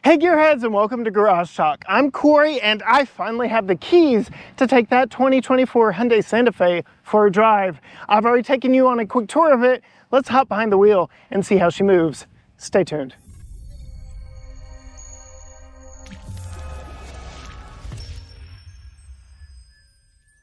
Hey Gearheads, and welcome to Garage Talk. I'm Corey and I finally have the keys to take that 2024 Hyundai Santa Fe for a drive. I've already taken you on a quick tour of it. Let's hop behind the wheel and see how she moves. Stay tuned.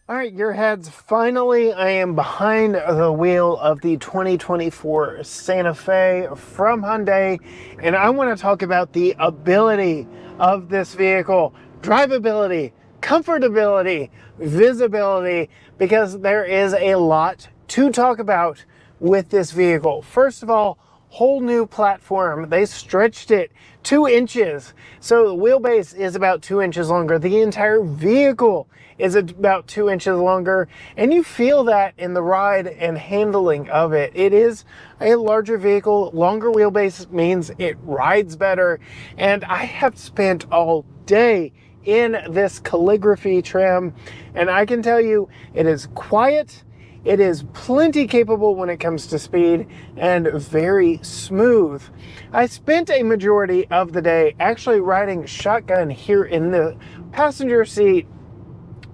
All right, Gearheads, finally I am behind the wheel of the 2024 Santa Fe from Hyundai, and I want to talk about the ability of this vehicle, drivability, comfortability, visibility, because there is a lot to talk about with this vehicle. First of all, whole new platform. They stretched it 2 inches. So the wheelbase is about 2 inches longer. The entire vehicle is about 2 inches longer. And you feel that in the ride and handling of it. It is a larger vehicle. Longer wheelbase means it rides better. And I have spent all day in this Calligraphy trim. And I can tell you, it is quiet. It is plenty capable when it comes to speed and very smooth. I spent a majority of the day actually riding shotgun here in the passenger seat.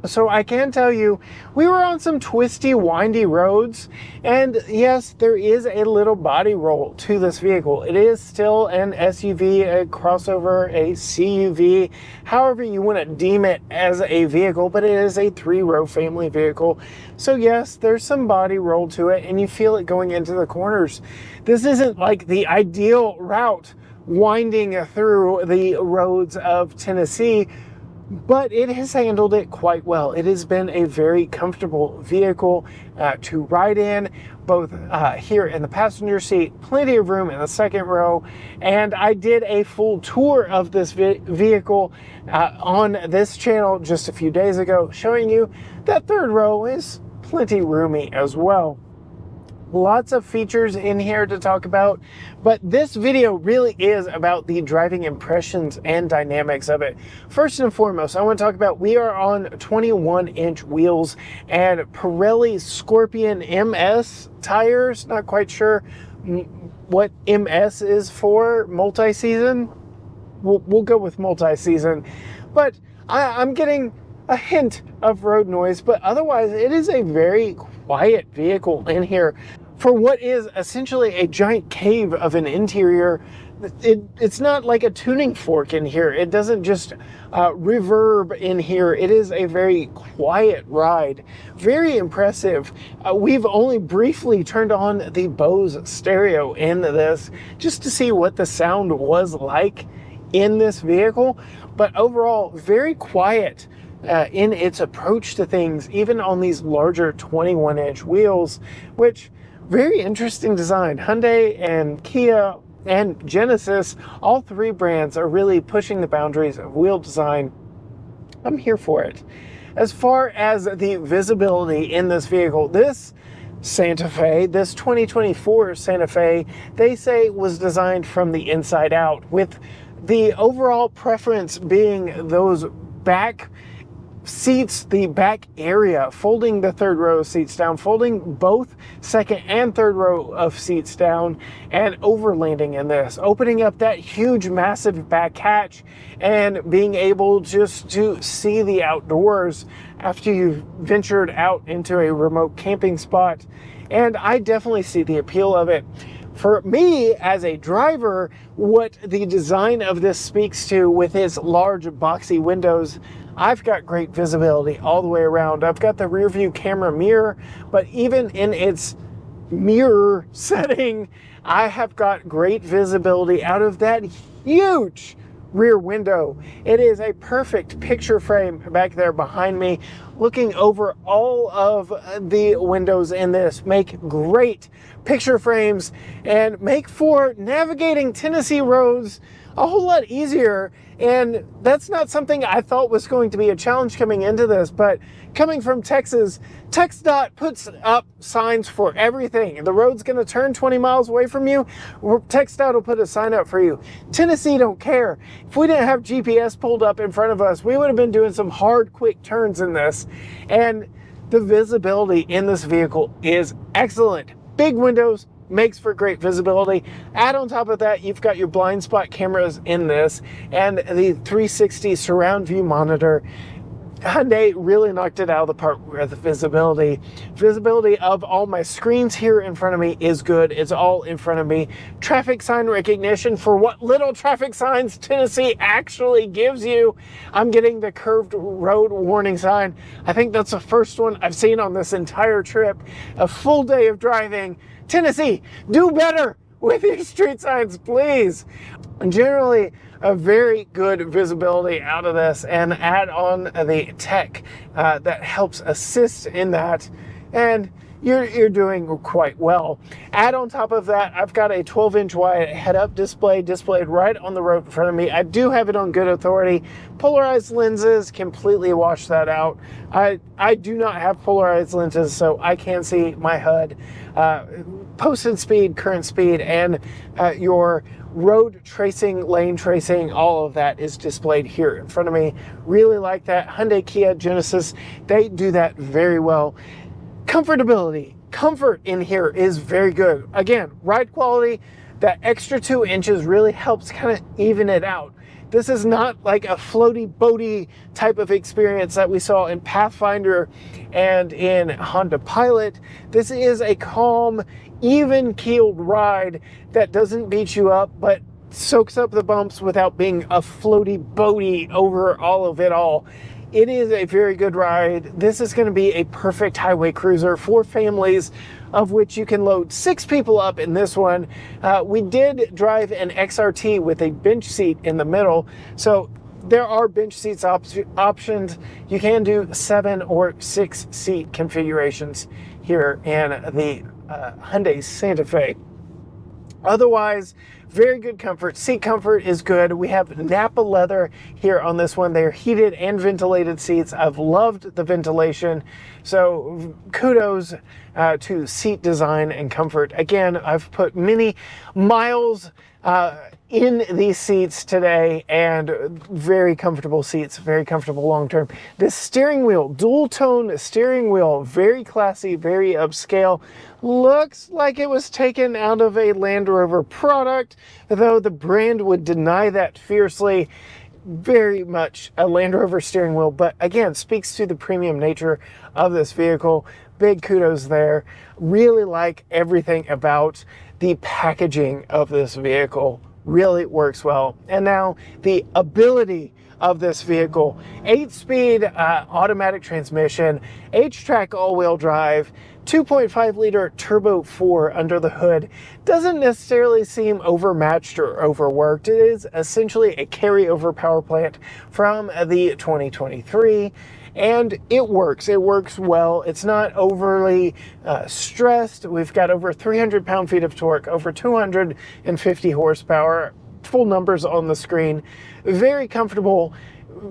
So I can tell you, we were on some twisty, windy roads, and yes, there is a little body roll to this vehicle. It is still an SUV, a crossover, a CUV, however you want to deem it as a vehicle, but it is a 3-row family vehicle. So yes, there's some body roll to it, and you feel it going into the corners. This isn't like the ideal route winding through the roads of Tennessee, but it has handled it quite well. It has been a very comfortable vehicle to ride in, both here in the passenger seat, plenty of room in the second row, and I did a full tour of this vehicle on this channel just a few days ago, showing you that third row is plenty roomy as well. Lots of features in here to talk about, but this video really is about the driving impressions and dynamics of it. First and foremost, I want to talk about we are on 21-inch wheels and Pirelli Scorpion MS tires. Not quite sure what MS is for, multi-season. We'll go with multi-season, but I'm getting a hint of road noise, but otherwise it is a very quiet vehicle in here. For what is essentially a giant cave of an interior, it's not like a tuning fork in here. It doesn't just reverb in here. It is a very quiet ride. Very impressive. We've only briefly turned on the Bose stereo in this just to see what the sound was like in this vehicle. But overall, very quiet in its approach to things, even on these larger 21-inch wheels, which very interesting design. Hyundai and Kia and Genesis, all 3 brands are really pushing the boundaries of wheel design. I'm here for it. As far as the visibility in this vehicle, this Santa Fe, this 2024 Santa Fe, they say was designed from the inside out, with the overall preference being those back seats, the back area, folding the third row of seats down, folding both second and third row of seats down, and overlanding in this, opening up that huge massive back hatch and being able just to see the outdoors after you've ventured out into a remote camping spot. And I definitely see the appeal of it. For me as a driver, what the design of this speaks to with its large boxy windows, I've got great visibility all the way around. I've got the rear view camera mirror, but even in its mirror setting, I have got great visibility out of that huge rear window. It is a perfect picture frame back there behind me. Looking over all of the windows in this make great picture frames and make for navigating Tennessee roads a whole lot easier. And that's not something I thought was going to be a challenge coming into this, but coming from Texas, TxDOT puts up signs for everything. The road's going to turn 20 miles away from you, TxDOT will put a sign up for you. Tennessee don't care. If we didn't have GPS pulled up in front of us, we would have been doing some hard, quick turns in this. And the visibility in this vehicle is excellent. Big windows, makes for great visibility. Add on top of that, you've got your blind spot cameras in this and the 360 surround view monitor. Hyundai really knocked it out of the park with the visibility. Visibility of all my screens here in front of me is good. It's all in front of me. Traffic sign recognition, for what little traffic signs Tennessee actually gives you. I'm getting the curved road warning sign. I think that's the first one I've seen on this entire trip. A full day of driving. Tennessee, do better with your street signs, please. And generally, a very good visibility out of this, and add on the tech that helps assist in that, and you're doing quite well. Add on top of that, I've got a 12-inch wide head-up display displayed right on the road in front of me. I do have it on good authority. Polarized lenses completely wash that out. I do not have polarized lenses, so I can't see my HUD. Posted speed, current speed, and your road tracing, lane tracing, all of that is displayed here in front of me. Really like that. Hyundai, Kia, Genesis, they do that very well. Comfortability. Comfort in here is very good. Again, ride quality, that extra 2 inches really helps kind of even it out. This is not like a floaty boaty type of experience that we saw in Pathfinder and in Honda Pilot. This is a calm, even-keeled ride that doesn't beat you up, but soaks up the bumps without being a floaty boaty over all of it all. It is a very good ride. This is going to be a perfect highway cruiser for families, of which you can load 6 people up in this one. We did drive an XRT with a bench seat in the middle, so there are bench seats options. You can do 7 or 6 seat configurations here in the Hyundai Santa Fe. Otherwise, very good comfort. Seat comfort is good. We have Nappa leather here on this one. They're heated and ventilated seats. I've loved the ventilation. So kudos to seat design and comfort. Again, I've put many miles in these seats today, and very comfortable seats, very comfortable long term. This steering wheel, dual tone steering wheel, very classy, very upscale. Looks like it was taken out of a Land Rover product, though the brand would deny that fiercely. Very much a Land Rover steering wheel, but again, speaks to the premium nature of this vehicle. Big kudos there. Really like everything about the packaging of this vehicle. Really works well. And now the ability of this vehicle: 8-speed automatic transmission, HTRAC all-wheel drive, 2.5 liter turbo 4 under the hood. Doesn't necessarily seem overmatched or overworked. It is essentially a carryover power plant from the 2023. And it works well. It's not overly stressed. We've got over 300 pound-feet of torque, over 250 horsepower, full numbers on the screen. Very comfortable,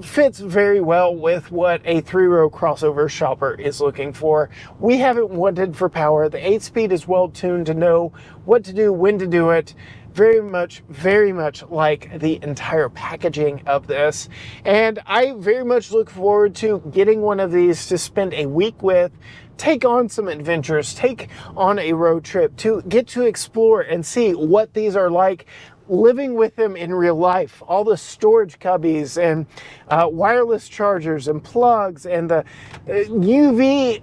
fits very well with what a 3-row crossover shopper is looking for. We haven't wanted for power. The 8-speed is well tuned to know what to do, when to do it. Very much like the entire packaging of this. And I very much look forward to getting one of these to spend a week with, take on some adventures, take on a road trip, to get to explore and see what these are like living with them in real life. All the storage cubbies and wireless chargers and plugs and the UV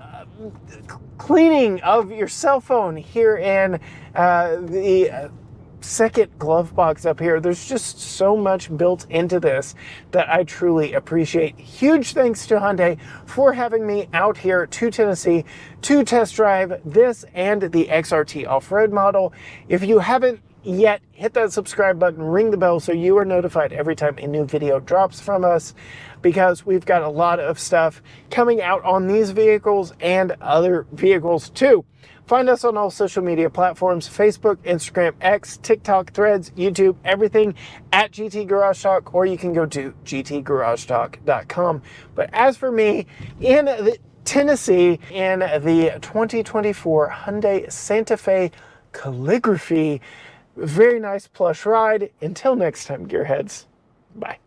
cleaning of your cell phone here in the second glove box up here. There's just so much built into this that I truly appreciate. Huge thanks to Hyundai for having me out here to Tennessee to test drive this and the XRT off-road model. If you haven't yet, hit that subscribe button, ring the bell so you are notified every time a new video drops from us, because we've got a lot of stuff coming out on these vehicles and other vehicles too. Find us on all social media platforms: Facebook, Instagram, X, TikTok, Threads, YouTube, everything at GT Garage Talk, or you can go to gtgaragetalk.com. But as for me, in Tennessee, in the 2024 Hyundai Santa Fe Calligraphy, very nice plush ride. Until next time, gearheads, bye.